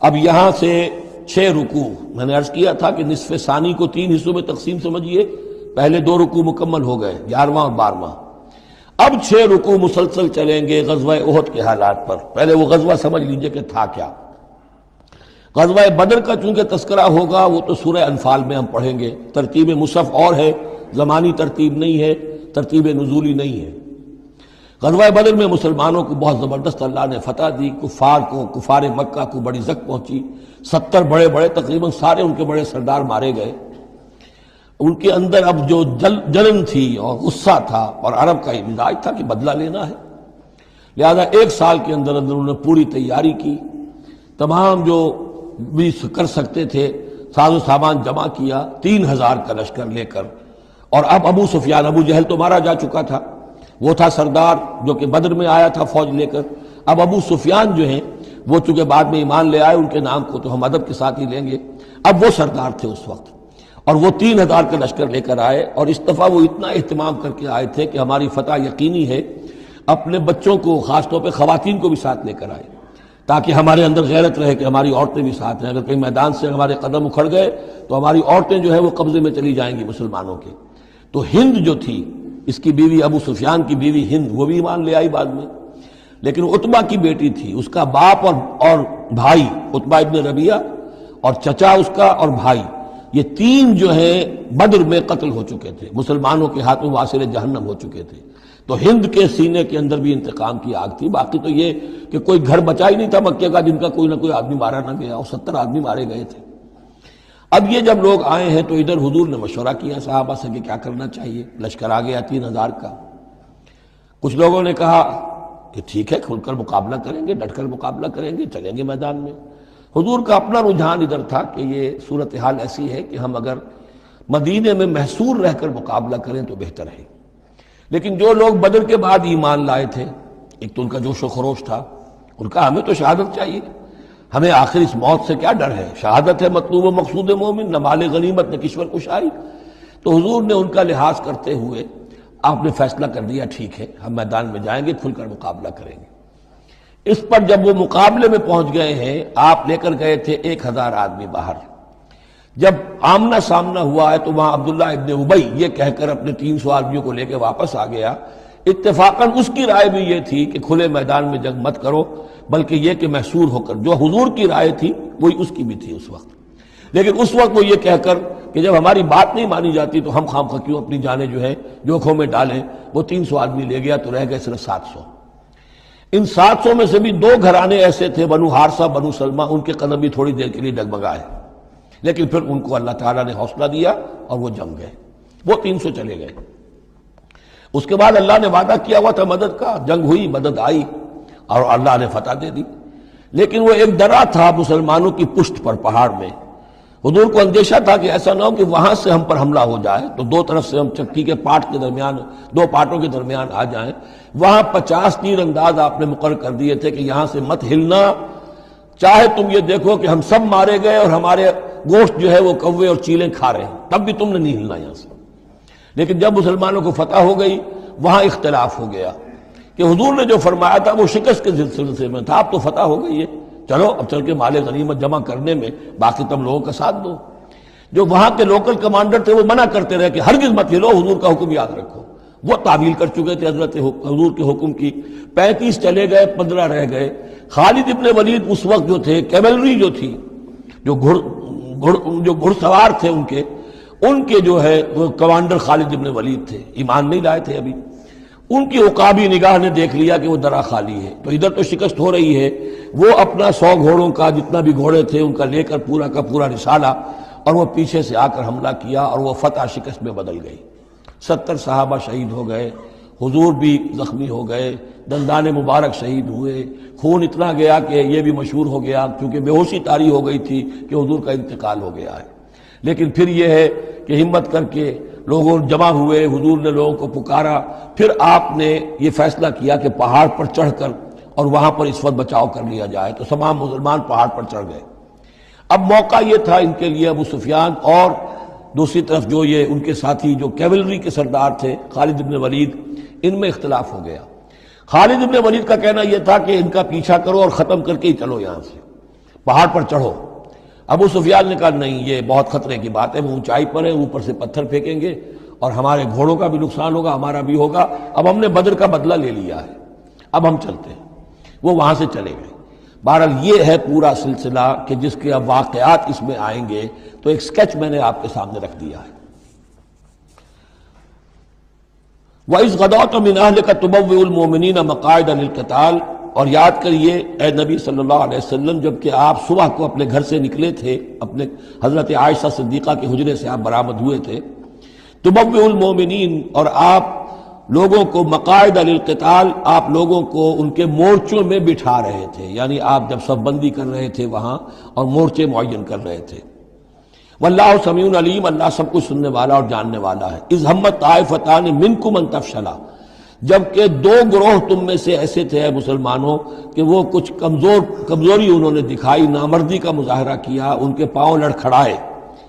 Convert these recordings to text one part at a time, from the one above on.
اب یہاں سے 6 رکوع میں نے عرض کیا تھا کہ نصف ثانی کو 3 حصوں میں تقسیم سمجھیے. پہلے 2 رکوع مکمل ہو گئے، 11واں اور 12واں. اب 6 رکوع مسلسل چلیں گے غزوہ احد کے حالات پر. پہلے وہ غزوہ سمجھ لیجئے کہ تھا کیا. غزوہ بدر کا چونکہ تذکرہ ہوگا وہ تو سورہ انفال میں ہم پڑھیں گے. ترتیب مصحف اور ہے، زمانی ترتیب نہیں ہے، ترتیب نزولی نہیں ہے. غزوہ بدر میں مسلمانوں کو بہت زبردست اللہ نے فتح دی. کفار مکہ کو بڑی زک پہنچی. 70 بڑے بڑے تقریباً سارے ان کے بڑے سردار مارے گئے. ان کے اندر اب جو جلن تھی اور غصہ تھا، اور عرب کا یہ مزاج تھا کہ بدلہ لینا ہے، لہذا 1 سال کے اندر انہوں نے پوری تیاری کی. تمام جو بھی کر سکتے تھے ساز و سامان جمع کیا 3000 کا لشکر لے کر. اور اب ابو سفیان، ابو جہل تو مارا جا چکا تھا، وہ تھا سردار جو کہ بدر میں آیا تھا فوج لے کر. اب ابو سفیان جو ہیں وہ چونکہ بعد میں ایمان لے آئے، ان کے نام کو تو ہم ادب کے ساتھ ہی لیں گے. اب وہ سردار تھے اس وقت، اور وہ 3000 کا لشکر لے کر آئے. اور اس دفعہ وہ اتنا اہتمام کر کے آئے تھے کہ ہماری فتح یقینی ہے. اپنے بچوں کو، خاص طور پہ خواتین کو بھی ساتھ لے کر آئے تاکہ ہمارے اندر غیرت رہے کہ ہماری عورتیں بھی ساتھ ہیں. اگر کہیں میدان سے ہمارے قدم اکھڑ گئے تو ہماری عورتیں جو ہے وہ قبضے میں چلی جائیں گی مسلمانوں کے. تو ہند جو تھی، اس کی بیوی، ابو سفیان کی بیوی ہند، وہ بھی ایمان لے آئی بعد میں. لیکن عتبہ کی بیٹی تھی، اس کا باپ اور بھائی عتبہ ابن ربیعہ، اور چچا اس کا اور بھائی، یہ 3 جو ہیں بدر میں قتل ہو چکے تھے، مسلمانوں کے ہاتھوں واصل جہنم ہو چکے تھے. تو ہند کے سینے کے اندر بھی انتقام کی آگ تھی. باقی تو یہ کہ کوئی گھر بچا ہی نہیں تھا مکے کا جن کا کوئی نہ کوئی آدمی مارا نہ گیا، اور 70 آدمی مارے گئے تھے. اب یہ جب لوگ آئے ہیں تو ادھر حضور نے مشورہ کیا صحابہ سے کہ کیا کرنا چاہیے. لشکر آ گیا 3000 کا. کچھ لوگوں نے کہا کہ ٹھیک ہے، کھل کر مقابلہ کریں گے، ڈٹ کر مقابلہ کریں گے، چلیں گے میدان میں. حضور کا اپنا رجحان ادھر تھا کہ یہ صورتحال ایسی ہے کہ ہم اگر مدینے میں محصور رہ کر مقابلہ کریں تو بہتر ہے. لیکن جو لوگ بدر کے بعد ایمان لائے تھے، ایک تو ان کا جوش و خروش تھا، ان کا ہمیں تو شہادت چاہیے، ہمیں آخر اس موت سے کیا ڈر ہے، شہادت ہے مطلوب و مقصود مومن، نہ مال غنیمت نہ کشور کشائی. تو حضور نے ان کا لحاظ کرتے ہوئے آپ نے فیصلہ کر دیا ٹھیک ہے ہم میدان میں جائیں گے، کھل کر مقابلہ کریں گے. اس پر جب وہ مقابلے میں پہنچ گئے ہیں، آپ لے کر گئے تھے 1000 آدمی باہر. جب آمنا سامنا ہوا ہے تو وہاں عبداللہ ابن ابی یہ کہہ کر اپنے 300 آدمیوں کو لے کے واپس آ گیا. اتفاقاً اس کی رائے بھی یہ تھی کہ کھلے میدان میں جنگ مت کرو، بلکہ یہ کہ محصور ہو کر. جو حضور کی رائے تھی وہی اس کی بھی تھی اس وقت. لیکن اس وقت وہ یہ کہہ کر کہ جب ہماری بات نہیں مانی جاتی تو ہم خام خواہ کیوں اپنی جانیں جو ہے جوکھوں میں ڈالیں. وہ 300 آدمی لے گیا تو رہ گئے صرف 700. ان 700 میں سے بھی 2 گھرانے ایسے تھے، بنو حارثہ بنو سلمہ، ان کے قدم بھی تھوڑی دیر کے لیے ڈگمگائے. لیکن پھر ان کو اللہ تعالیٰ نے حوصلہ دیا اور وہ جم گئے. وہ 300 چلے گئے. اس کے بعد اللہ نے وعدہ کیا ہوا تھا مدد کا، جنگ ہوئی، مدد آئی اور اللہ نے فتح دے دی. لیکن وہ ایک درہ تھا مسلمانوں کی پشت پر پہاڑ میں. حضور کو اندیشہ تھا کہ ایسا نہ ہو کہ وہاں سے ہم پر حملہ ہو جائے تو 2 طرف سے ہم چکی کے پاٹ کے درمیان، 2 پاٹوں کے درمیان آ جائیں. وہاں 50 تیر انداز آپ نے مقرر کر دیے تھے کہ یہاں سے مت ہلنا، چاہے تم یہ دیکھو کہ ہم سب مارے گئے اور ہمارے گوشت جو ہے وہ کوے اور چیلیں کھا رہے ہیں، تب بھی تم نے نہیں ہلنا یہاں سے. لیکن جب مسلمانوں کو فتح ہو گئی وہاں اختلاف ہو گیا کہ حضور نے جو فرمایا تھا وہ شکست کے سلسلے میں تھا. اب تو فتح ہو گئی ہے، چلو اب چل کے مال غنیمت جمع کرنے میں باقی تم لوگوں کا ساتھ دو. جو وہاں کے لوکل کمانڈر تھے وہ منع کرتے رہے کہ ہرگز مت ہلو، حضور کا حکم یاد رکھو. وہ تعویل کر چکے تھے حضرت حضور کے حکم کی. 35 چلے گئے، 15 رہ گئے. خالد ابن ولید اس وقت جو تھے، کیولری جو تھی، جو گھڑ سوار تھے ان کے جو ہے وہ کمانڈر خالد ابن ولید تھے، ایمان نہیں لائے تھے ابھی. ان کی عقابی نگاہ نے دیکھ لیا کہ وہ درہ خالی ہے، تو ادھر تو شکست ہو رہی ہے. وہ اپنا 100 گھوڑوں کا جتنا بھی گھوڑے تھے ان کا لے کر پورا کا پورا رسالہ، اور وہ پیچھے سے آ کر حملہ کیا اور وہ فتح شکست میں بدل گئی. 70 صحابہ شہید ہو گئے، حضور بھی زخمی ہو گئے، دندان مبارک شہید ہوئے. خون اتنا گیا کہ یہ بھی مشہور ہو گیا کیونکہ بے ہوشی طاری ہو گئی تھی کہ حضور کا انتقال ہو گیا ہے. لیکن پھر یہ ہے کہ ہمت کر کے لوگوں جمع ہوئے، حضور نے لوگوں کو پکارا. پھر آپ نے یہ فیصلہ کیا کہ پہاڑ پر چڑھ کر اور وہاں پر اس وقت بچاؤ کر لیا جائے. تو تمام مسلمان پہاڑ پر چڑھ گئے. اب موقع یہ تھا ان کے لیے، ابو سفیان اور دوسری طرف جو یہ ان کے ساتھی جو کیولری کے سردار تھے خالد ابن ولید، ان میں اختلاف ہو گیا. خالد ابن ولید کا کہنا یہ تھا کہ ان کا پیچھا کرو اور ختم کر کے ہی چلو یہاں سے. پہاڑ پر چڑھو۔ ابو سفیان نے کہا نہیں، یہ بہت خطرے کی بات ہے، وہ اونچائی پر ہے، اوپر سے پتھر پھینکیں گے اور ہمارے گھوڑوں کا بھی نقصان ہوگا، ہمارا بھی ہوگا، اب ہم نے بدر کا بدلہ لے لیا ہے، اب ہم چلتے ہیں۔ وہ وہاں سے چلے گئے۔ بہرحال یہ ہے پورا سلسلہ کہ جس کے اب واقعات اس میں آئیں گے، تو ایک سکیچ میں نے آپ کے سامنے رکھ دیا ہے۔ وَإِذْ غَدَوْتَ مِنْ أَهْلِكَ تُبَوِّئُ الْمُؤْمِنِينَ مَقَاعِدَ لِلْقِتَالِ، اور یاد کریے اے نبی صلی اللہ علیہ وسلم، جب کہ آپ صبح کو اپنے گھر سے نکلے تھے، اپنے حضرت عائشہ صدیقہ کے حجرے سے آپ برآمد ہوئے تھے، تُبَوِّئُ الْمُؤْمِنِينَ، اور آپ لوگوں کو مقاعد للقتال، آپ لوگوں کو ان کے مورچوں میں بٹھا رہے تھے، یعنی آپ جب صف بندی کر رہے تھے وہاں اور مورچے معین کر رہے تھے۔ واللہ سمیع علیم، اللہ سب کچھ سننے والا اور جاننے والا ہے۔ اذ ہمت طائفتان منکم ان تفشلا، جبکہ دو گروہ تم میں سے ایسے تھے اے مسلمانوں کہ وہ کچھ کمزوری انہوں نے دکھائی، نامردی کا مظاہرہ کیا، ان کے پاؤں لڑکھڑائے۔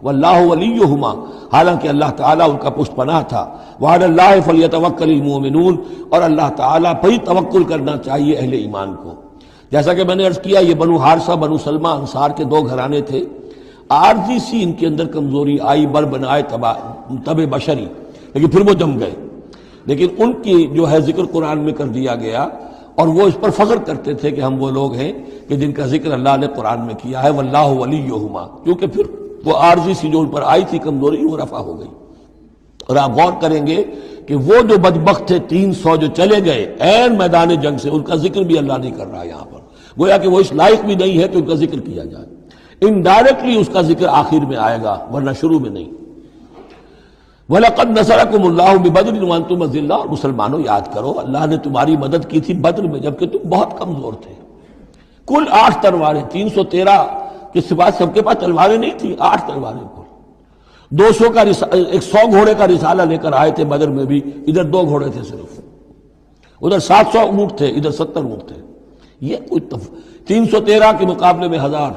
واللہ ولیہما، حالانکہ اللہ تعالیٰ ان کا پشت پناہ تھا۔ وعلی اللہ فلیتوکل المؤمنون، اور اللہ تعالیٰ پر ہی توکل کرنا چاہیے اہل ایمان کو۔ جیسا کہ میں نے عرض کیا، یہ بنو حارثہ بنو سلمہ انصار کے دو گھرانے تھے، عارضی سی ان کے اندر کمزوری آئی، بر بنائے تب بشری، لیکن پھر وہ جم گئے۔ لیکن ان کی جو ہے ذکر قرآن میں کر دیا گیا، اور وہ اس پر فخر کرتے تھے کہ ہم وہ لوگ ہیں کہ جن کا ذکر اللہ نے قرآن میں کیا ہے، واللہ ولیہما، کیونکہ پھر وہ عارضی سی جو ان پر آئی تھی کمزوری، وہ رفع ہو گئی۔ اور آپ غور کریں گے کہ وہ جو بدبخت تھے 300 جو چلے گئے عین میدان جنگ سے، ان کا ذکر بھی اللہ نہیں کر رہا یہاں پر، گویا کہ وہ اس لائق بھی نہیں ہے کہ ان کا ذکر کیا جائے۔ انڈائریکٹلی اس کا ذکر آخر میں آئے گا، ورنہ شروع میں نہیں۔ وَلَقَدْ نَصَرَكُمُ اللَّهُ بِبَدْرٍ وَأَنْتُمْ أَذِلَّةٌ، اور مسلمانوں یاد کرو اللہ نے تمہاری مدد کی تھی بدر میں جبکہ تم بہت کمزور تھے۔ کل 8 تلواریں، 313 کے سوا سب کے پاس تلواریں نہیں تھیں، 8 تلواریں کل۔ 200 کا 100 گھوڑے کا رسالہ لے کر آئے تھے بدر میں بھی، ادھر 2 گھوڑے تھے صرف، ادھر 700 اونٹ تھے، ادھر 70 اونٹ تھے۔ یہ کوئی 313 کے مقابلے میں 1000،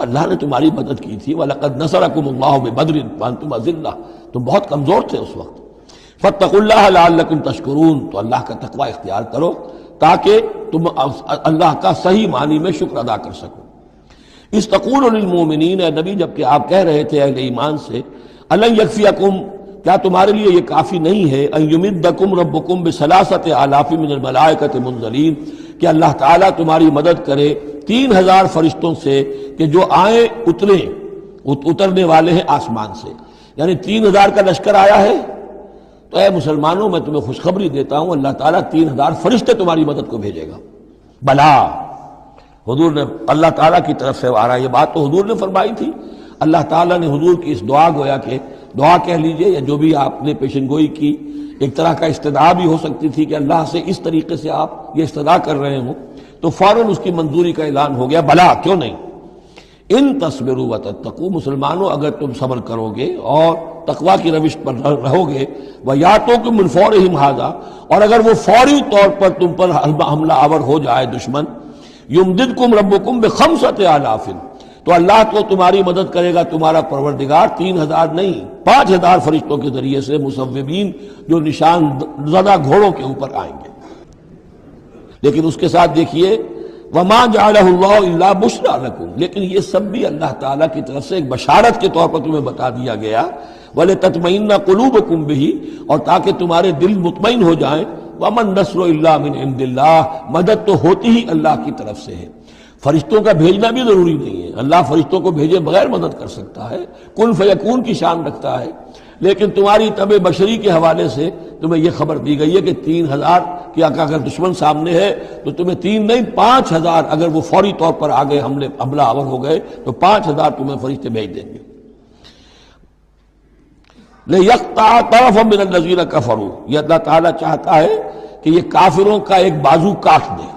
اللہ نے تمہاری مدد کی تھی۔ وَلَقَدْ نَصَرَكُمُ اللَّهُ بِبَدْرٍ وَأَنْتُمْ أَذِلَّةٌ، تم بہت کمزور تھے اس وقت۔ فَاتَّقُوا اللَّهَ لَعَلَّكُمْ تَشْكُرُونَ، تو اللہ کا تقوی اختیار کرو تاکہ تم اللہ کا صحیح معنی میں شکر ادا کر سکو۔ اِذْ تَقُولُ لِلْمُؤْمِنِينَ، اے نبی جبکہ آپ کہہ رہے تھے اہل ایمان سے، أَلَنْ يَكْفِيَكُمْ، کیا تمہارے لیے یہ کافی نہیں ہے، أَنْ يُمِدَّكُمْ رَبُّكُمْ بِثَلَاثَةِ آلَافٍ مِنَ الْمَلَائِكَةِ مُنزَلِينَ، کہ اللہ تعالیٰ تمہاری مدد کرے 3000 فرشتوں سے کہ جو آئیں اترنے والے ہیں آسمان سے، یعنی 3000 کا لشکر آیا ہے۔ تو اے مسلمانوں میں تمہیں خوشخبری دیتا ہوں، اللہ تعالیٰ 3000 فرشتے تمہاری مدد کو بھیجے گا۔ بلا، حضور نے اللہ تعالیٰ کی طرف سے آ رہا، یہ بات تو حضور نے فرمائی تھی، اللہ تعالیٰ نے حضور کی اس دعا، گویا کہ دعا کہہ لیجئے یا جو بھی آپ نے پیشن گوئی کی، ایک طرح کا استدعا بھی ہو سکتی تھی کہ اللہ سے اس طریقے سے آپ یہ استدعا کر رہے ہوں، تو فوراً اس کی منظوری کا اعلان ہو گیا، بلا کیوں نہیں۔ ان تصبروا وتتقوا، مسلمانوں اگر تم صبر کرو گے اور تقوی کی روش پر رہو گے، وَيَأْتُوكُم مِّن فَوْرِهِمْ هَٰذَا، اور اگر وہ فوری طور پر تم پر حملہ آور ہو جائے دشمن، يُمْدِدْكُمْ رَبُّكُمْ بِخَمْسَةِ آلَافٍ، تو اللہ تو تمہاری مدد کرے گا تمہارا پروردگار 3000 نہیں 5000 فرشتوں کے ذریعے سے، مصوبین جو نشان زدہ گھوڑوں کے اوپر آئیں گے۔ لیکن اس کے ساتھ دیکھیے وَمَا جَعَلَهُ اللَّهُ إِلَّا بُشْرَىٰ لَكُمْ، لیکن یہ سب بھی اللہ تعالیٰ کی طرف سے ایک بشارت کے طور پر تمہیں بتا دیا گیا، وَلِتَطْمَئِنَّ قُلُوبُكُمْ بِهِ، اور تاکہ تمہارے دل مطمئن ہو جائیں، وَمَا النَّصْرُ إِلَّا مِنْ عِنْدِ اللَّهِ، مدد تو ہوتی ہی اللہ کی طرف سے ہے، فرشتوں کا بھیجنا بھی ضروری نہیں ہے، اللہ فرشتوں کو بھیجے بغیر مدد کر سکتا ہے، کن فیکون کی شان رکھتا ہے، لیکن تمہاری طبع بشری کے حوالے سے تمہیں یہ خبر دی گئی ہے کہ 3000 کی اگر دشمن سامنے ہے تو تمہیں 3 نہیں 5000، اگر وہ فوری طور پر آگے حملہ آور ہو گئے تو 5000 تمہیں فرشتے بھیج دیں گے۔ لِيَقْطَعَ طَرَفًا مِّنَ الَّذِينَ كَفَرُوا، یہ اللہ تعالیٰ چاہتا ہے کہ یہ کافروں کا ایک بازو کاٹ دے،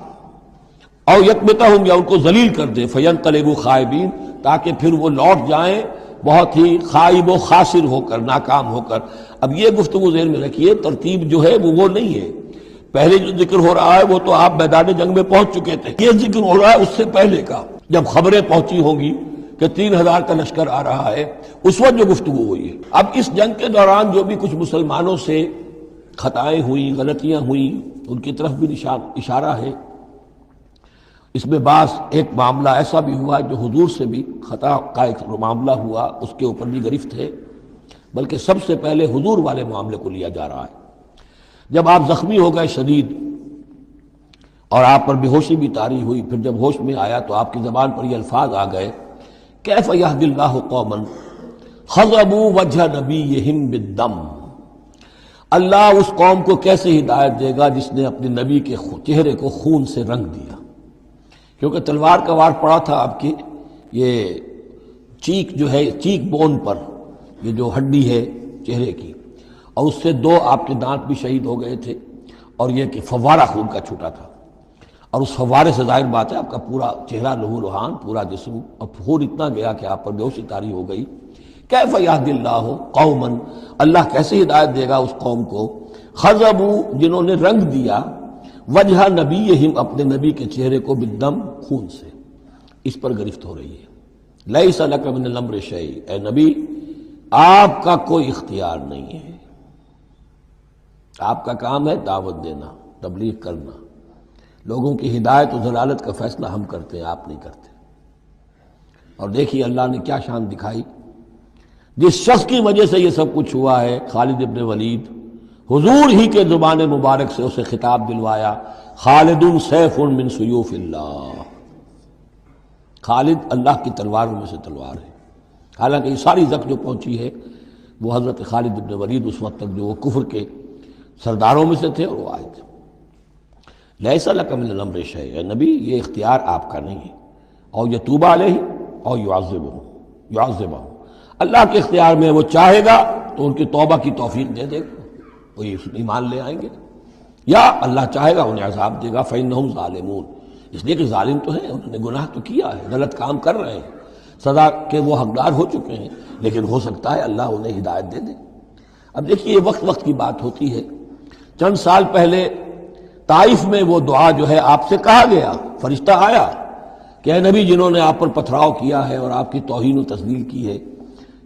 اور یکبتہم، یا ان کو ذلیل کر دے، فینقلبوا خائبین، تاکہ پھر وہ لوٹ جائیں بہت ہی خائب و خاسر ہو کر، ناکام ہو کر۔ اب یہ گفتگو ذہن میں رکھیے، ترتیب جو ہے وہ نہیں ہے، پہلے جو ذکر ہو رہا ہے وہ تو آپ میدان جنگ میں پہنچ چکے تھے، یہ ذکر ہو رہا ہے اس سے پہلے کا، جب خبریں پہنچی ہوں گی کہ 3000 کا لشکر آ رہا ہے، اس وقت جو گفتگو ہوئی ہے۔ اب اس جنگ کے دوران جو بھی کچھ مسلمانوں سے خطائیں ہوئیں، غلطیاں ہوئیں، ان کی طرف بھی اشارہ ہے۔ اس میں بعض ایک معاملہ ایسا بھی ہوا جو حضور سے بھی خطا کا ایک معاملہ ہوا، اس کے اوپر بھی گرفت ہے، بلکہ سب سے پہلے حضور والے معاملے کو لیا جا رہا ہے۔ جب آپ زخمی ہو گئے شدید اور آپ پر بے ہوشی بھی طاری ہوئی، پھر جب ہوش میں آیا تو آپ کی زبان پر یہ الفاظ آ گئے، کیف یہدی اللہ قوما خضبوا وجہ نبیہم بالدم، اللہ اس قوم کو کیسے ہدایت دے گا جس نے اپنے نبی کے چہرے کو خون سے رنگ دیا، کیونکہ تلوار کا وار پڑا تھا آپ کی یہ چیک جو ہے، چیک بون پر، یہ جو ہڈی ہے چہرے کی، اور اس سے 2 آپ کے دانت بھی شہید ہو گئے تھے، اور یہ کہ فوارہ خون کا چھوٹا تھا، اور اس فوارے سے ظاہر بات ہے آپ کا پورا چہرہ لہو لہان، پورا جسم، اور خون اتنا گیا کہ آپ پر بے ہوشی طاری ہو گئی۔ کیف یہدی اللہ قوما، اللہ کیسے ہدایت دے گا اس قوم کو، خضبوا جنہوں نے رنگ دیا، وجہ نبیہم اپنے نبی کے چہرے کو بالدم خون سے، اس پر گرفت ہو رہی ہے۔ لیس لک من الامر شیء، اے نبی آپ کا کوئی اختیار نہیں ہے، آپ کا کام ہے دعوت دینا، تبلیغ کرنا، لوگوں کی ہدایت و ضلالت کا فیصلہ ہم کرتے ہیں، آپ نہیں کرتے۔ اور دیکھیے اللہ نے کیا شان دکھائی، جس شخص کی وجہ سے یہ سب کچھ ہوا ہے، خالد ابن ولید، حضور ہی کے زبان مبارک سے اسے خطاب دلوایا، خالد سیف من سیوف اللہ، خالد اللہ کی تلواروں میں سے تلوار ہے۔ حالانکہ یہ ساری زخم جو پہنچی ہے وہ حضرت خالد ابن ولید اس وقت تک جو وہ کفر کے سرداروں میں سے تھے اور وہ آئے تھے۔ لیس لک من الامر شیء، اے نبی یہ اختیار آپ کا نہیں ہے، اور یتوب علیہ اور یعذبہ، اللہ کے اختیار میں، وہ چاہے گا تو ان کی توبہ کی توفیق دے دے گا، وہ ایمان لے آئیں گے، یا اللہ چاہے گا انہیں عذاب دے گا، فإنہم ظالمون، اس لیے کہ ظالم تو ہیں، انہوں نے گناہ تو کیا ہے، غلط کام کر رہے ہیں، سزا کے وہ حقدار ہو چکے ہیں، لیکن ہو سکتا ہے اللہ انہیں ہدایت دے دے۔ اب دیکھیے یہ وقت کی بات ہوتی ہے، چند سال پہلے طائف میں وہ دعا جو ہے آپ سے کہا گیا، فرشتہ آیا کہ اے نبی جنہوں نے آپ پر پتھراؤ کیا ہے اور آپ کی توہین و تذلیل کی ہے،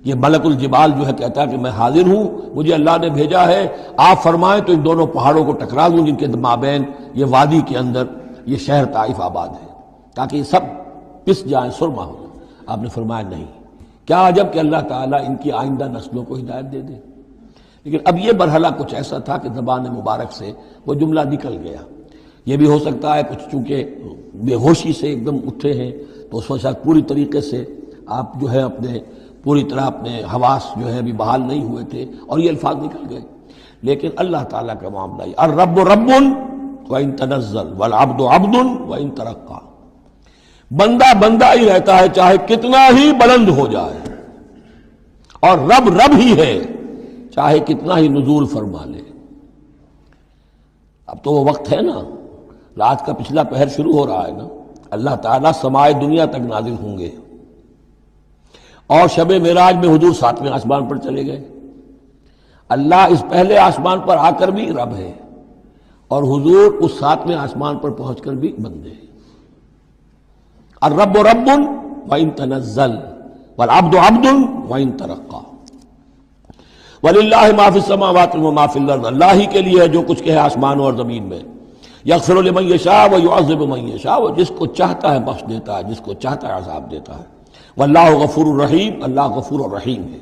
یہ ملک الجبال جو ہے کہتا ہے کہ میں حاضر ہوں، مجھے اللہ نے بھیجا ہے، آپ فرمائیں تو ان دونوں پہاڑوں کو ٹکرا دوں جن کے مابین یہ وادی کے اندر یہ شہر طائف آباد ہے، تاکہ یہ سب پس جائیں، سرما ہو جائیں۔ آپ نے فرمایا نہیں، کیا عجب کہ اللہ تعالیٰ ان کی آئندہ نسلوں کو ہدایت دے دے۔ لیکن اب یہ مرحلہ کچھ ایسا تھا کہ زبان مبارک سے وہ جملہ نکل گیا۔ یہ بھی ہو سکتا ہے کچھ چونکہ بے ہوشی سے ایک دم اٹھے ہیں تو اس وقت شاید پوری طریقے سے آپ جو ہے اپنے پوری طرح اپنے حواس جو ہے بھی بحال نہیں ہوئے تھے اور یہ الفاظ نکل گئے۔ لیکن اللہ تعالیٰ کا معاملہ یہ الرب رب وَإِن تنزل والعبد عبد وَإِن ترقى، بندہ بندہ ہی رہتا ہے چاہے کتنا ہی بلند ہو جائے، اور رب رب ہی ہے چاہے کتنا ہی نزول فرما لے۔ اب تو وہ وقت ہے نا، رات کا پچھلا پہر شروع ہو رہا ہے نا، اللہ تعالیٰ سمائے دنیا تک نازل ہوں گے، اور شب معراج میں حضور 7ویں آسمان پر چلے گئے۔ اللہ اس پہلے آسمان پر آ کر بھی رب ہے، اور حضور اس 7ویں آسمان پر پہنچ کر بھی بندے ہیں۔ الرب رب وَإِن تنزل والعبد عبد وَإِن ترقى وَلِلَّهِ مَا فِي السَّمَاوَاتِ وَمَا فِي الْأَرْضِ، اللہ ہی کے لیے ہے جو کچھ کہ ہے آسمانوں اور زمین میں۔ یغفر لمن یشاء ویعذب من یشاء، وہ جس کو چاہتا ہے بخش دیتا ہے، جس کو چاہتا ہے عذاب دیتا ہے۔ واللہ غفور الرحیم، اللہ غفور الرحیم ہے۔